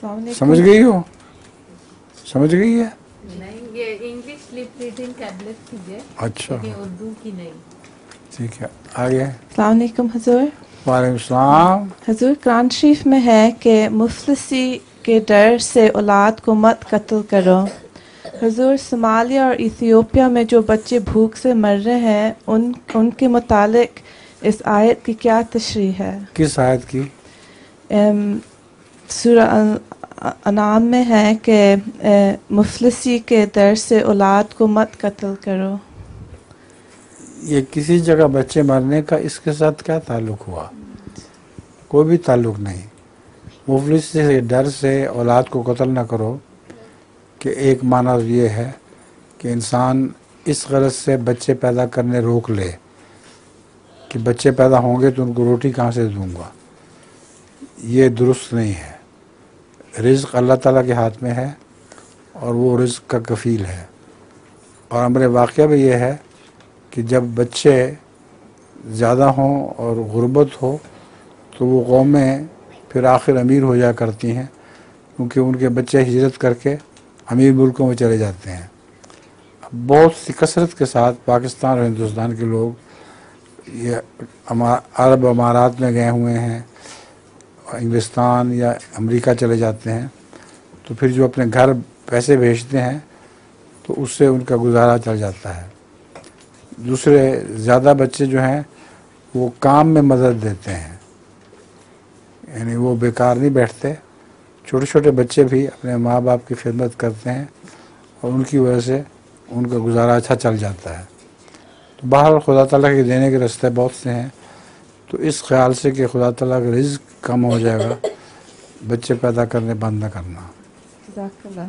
समझ गई हो? समझ गई है? नहीं, ये इंग्लिश लिप रीडिंग टैबलेट कीजिए, अच्छा, लेकिन उर्दू की नहीं। ठीक है, आगे। अस्सलाम वालेकुम हुजूर। वालेकुम सलाम। हुजूर, कुरान शरीफ में है कि मुफलिसी के डर से औलाद को मत कत्ल करो। हुजूर, सोमालिया और इथियोपिया में जो बच्चे भूख से मर रहे हैं उनके मुतालिक इस आयत की क्या तशरीह है? किस आयत की? सूरा अनाम में है कि मुफलिसी के डर से औलाद को मत कत्ल करो। ये किसी जगह बच्चे मरने का इसके साथ क्या ताल्लुक़ हुआ? कोई भी ताल्लुक़ नहीं। मुफलिस से डर से औलाद को कत्ल ना करो कि एक माना ये है कि इंसान इस गरज से बच्चे पैदा करने रोक ले कि बच्चे पैदा होंगे तो उनको रोटी कहाँ से दूंगा। ये दुरुस्त नहीं है। रिज़्क़ अल्लाह ताला के हाथ में है और वो रिज़्क़ का कफ़ील है। और अमर वाक़या भी ये है कि जब बच्चे ज़्यादा हों और गुर्बत हो तो वो कौमें फिर आखिर अमीर हो जा करती हैं, क्योंकि उनके बच्चे हिजरत करके अमीर मुल्कों में चले जाते हैं। बहुत सी कसरत के साथ पाकिस्तान और हिंदुस्तान के लोग ये अरब अमारात में गए हुए हैं, इंग्लिस्तान या अमेरिका चले जाते हैं, तो फिर जो अपने घर पैसे भेजते हैं तो उससे उनका गुजारा चल जाता है। दूसरे ज़्यादा बच्चे जो हैं वो काम में मदद देते हैं, यानी वो बेकार नहीं बैठते। छोटे छोटे बच्चे भी अपने माँ बाप की खिदमत करते हैं और उनकी वजह से उनका गुजारा अच्छा चल जाता है। तो बहरहाल खुदा ताला के देने के रास्ते बहुत से हैं, तो इस ख्याल से कि खुदा ताला का रिज़्क़ कम हो जाएगा, बच्चे पैदा करने बंद न करना। जज़ाकल्लाह।